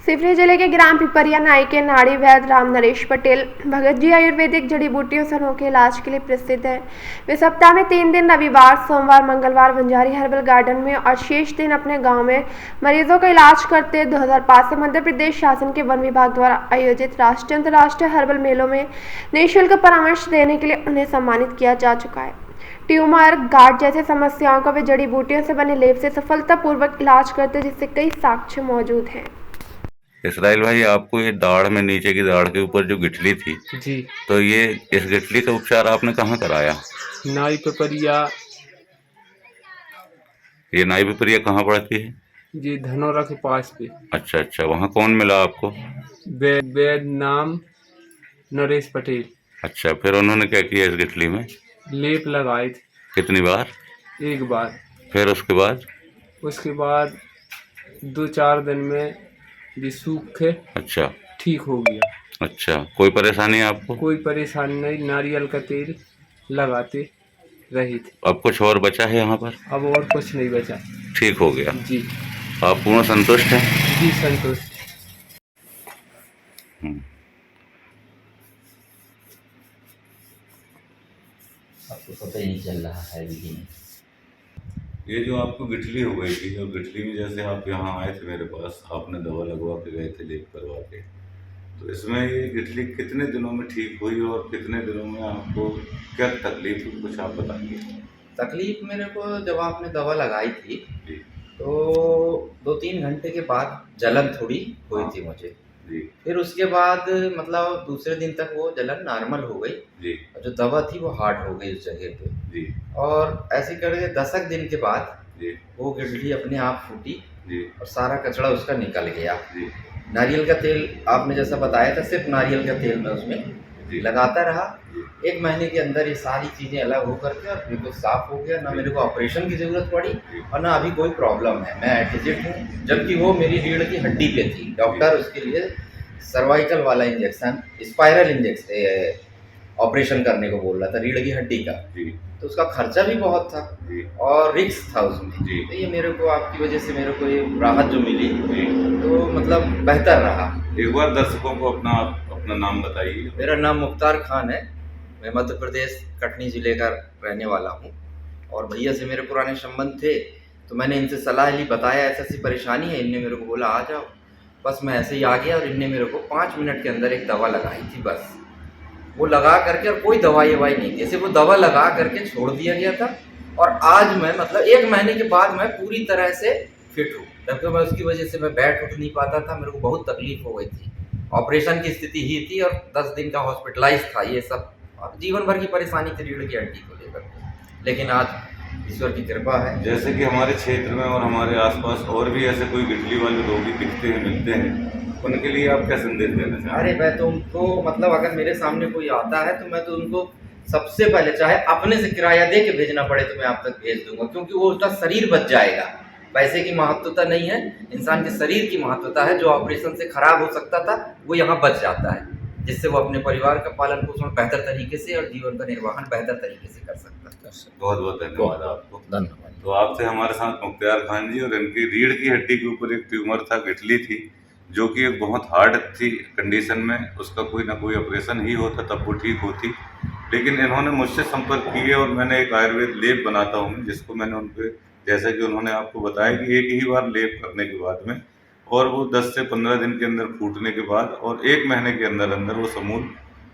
शिवपुरी जिले के ग्राम पिपरिया नाई के नाड़ी वैद्य राम नरेश पटेल भगत जी आयुर्वेदिक जड़ी बूटियों से अनोखे इलाज के लिए प्रसिद्ध हैं। वे सप्ताह में 3 दिन रविवार, सोमवार, मंगलवार बंजारी हर्बल गार्डन में और शेष दिन अपने गांव में मरीजों का इलाज करते। 2005 से मध्य प्रदेश शासन के वन विभाग द्वारा आयोजित राष्ट्रीय अंतर्राष्ट्रीय हर्बल मेलों में निःशुल्क परामर्श देने के लिए उन्हें सम्मानित किया जा चुका है। ट्यूमर, गांठ जैसे समस्याओं का वे जड़ी बूटियों से बने लेप से सफलतापूर्वक इलाज करते, जिससे कई साक्ष्य मौजूद हैं। इसराइल भाई, आपको ये दाढ़ में, नीचे की दाढ़ के ऊपर जो गिठली थी जी, तो ये इस गिठली का उपचार आपने कहाँ कराया? नाई पिपरिया। ये नाई पिपरिया कहाँ पड़ती है? जी, धनौरा के पास पे। अच्छा अच्छा, वहाँ कौन मिला आपको? वैद्य नाम नरेश पटेल। अच्छा, फिर उन्होंने क्या किया इस गिठली में? लेप लगाए थे। कितनी बार? एक बार। फिर उसके बाद 2-4 दिन में ये सूख के अच्छा ठीक हो गया। अच्छा, कोई परेशानी आपको? कोई परेशानी नहीं, नारियल का तेल लगाते रहे थे। अब कुछ और बचा है यहाँ पर? अब और कुछ नहीं बचा। ठीक हो गया? जी आप पूर्ण संतुष्ट हैं? जी, संतुष्ट। आपको पता ही नहीं चल रहा है भी। ये जो आपको गिठली हो गई थी, और गिठली में जैसे आप यहाँ आए थे मेरे पास, आपने दवा लगवा के गए थे, लेप करवा के, तो इसमें ये गिठली कितने दिनों में ठीक हुई और कितने दिनों में आपको क्या तकलीफ हुई, कुछ आप बताइए। तकलीफ मेरे को जब आपने दवा लगाई थी जी तो 2-3 घंटे के बाद जलन थोड़ी हुई थी मुझे। जी फिर उसके बाद मतलब दूसरे दिन तक वो जलन नॉर्मल हो गई जी और जो दवा थी वो हार्ड हो गई उस जगह पे। जी और ऐसे करके 10 दिन के बाद जी वो गिठली अपने आप फूटी जी और सारा कचरा उसका निकल गया। जी नारियल का तेल आपने जैसा बताया था, सिर्फ नारियल का तेल मैं उसमें जी लगाता रहा। 1 महीने के अंदर ये सारी चीज़ें अलग हो करके और बिल्कुल साफ़ हो गया। ना मेरे को ऑपरेशन की ज़रूरत पड़ी और ना अभी कोई प्रॉब्लम है। मैं एडमिट हूँ, जबकि वो मेरी रीढ़ की हड्डी पे थी। डॉक्टर उसके लिए सर्वाइकल वाला इंजेक्शन, स्पाइरल इंजेक्शन ऑपरेशन करने को बोल रहा था रीढ़ की हड्डी का। जी तो उसका खर्चा भी बहुत था जी और रिस्क था उसमें। जी। तो ये मेरे को आपकी वजह से मेरे को ये राहत जो मिली जी। तो मतलब बेहतर रहा। एक बार दर्शकों को अपना नाम बताइए। मेरा नाम मुख्तार खान है। मैं मध्य प्रदेश कटनी ज़िले का रहने वाला हूँ और भैया से मेरे पुराने संबंध थे, तो मैंने इनसे सलाह ली, बताया ऐसी परेशानी है। इनने मेरे को बोला आ जाओ, बस मैं ऐसे ही आ गया और इनने मेरे को 5 मिनट के अंदर एक दवा लगाई थी। बस वो लगा करके, और कोई दवाई नहीं थी, सिर्फ वो दवा लगा करके छोड़ दिया गया था। और आज मैं मतलब 1 महीने के बाद मैं पूरी तरह से फिट हूँ। जबकि मैं उसकी वजह से मैं बैठ उठ नहीं पाता था, मेरे को बहुत तकलीफ हो गई थी, ऑपरेशन की स्थिति ही थी और 10 दिन का हॉस्पिटलाइज था। ये सब जीवन भर की परेशानी थी रीढ़ की हड्डी को लेकर, लेकिन आज ईश्वर की कृपा है। जैसे कि हमारे क्षेत्र में और हमारे आसपास और भी ऐसे कोई गिठली वाले रोगी दिखते हैं, मिलते हैं, उनके लिए आप क्या संदेश देना चाहते हैं? अरे मैं तो उनको मतलब अगर मेरे सामने कोई आता है तो मैं तो उनको सबसे पहले, चाहे अपने से किराया दे के भेजना पड़े तो मैं आप तक भेज दूंगा, क्योंकि वो उसका शरीर बच जाएगा। पैसे की महत्वता नहीं है, इंसान के शरीर की महत्वता है। जो ऑपरेशन से खराब हो सकता था वो यहाँ बच जाता है, जिससे वो अपने परिवार का पालन पोषण बेहतर तरीके से और जीवन का निर्वहन बेहतर तरीके से कर सकता है। बहुत बहुत धन्यवाद आपको। धन्यवाद। तो आपसे हमारे साथ मुख्तार खान जी, और इनकी रीढ़ की हड्डी के ऊपर एक ट्यूमर था, गिठली थी, जो कि एक बहुत हार्ड थी कंडीशन में, उसका कोई ना कोई ऑपरेशन ही होता तब वो ठीक होती। लेकिन इन्होंने मुझसे संपर्क किए और मैंने एक आयुर्वेद लेप बनाता हूँ, जिसको मैंने उनके, जैसा कि उन्होंने आपको बताया कि एक ही बार लेप करने के बाद में, और वो 10 से 15 दिन के अंदर फूटने के बाद और 1 महीने के अंदर अंदर वो समूल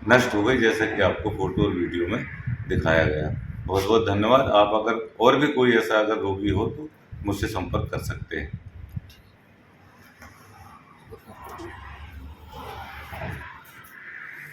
नष्ट हो गई, जैसा कि आपको फोटो और वीडियो में दिखाया गया। बहुत बहुत धन्यवाद। आप अगर और भी कोई ऐसा अगर रोगी हो तो मुझसे संपर्क कर सकते हैं।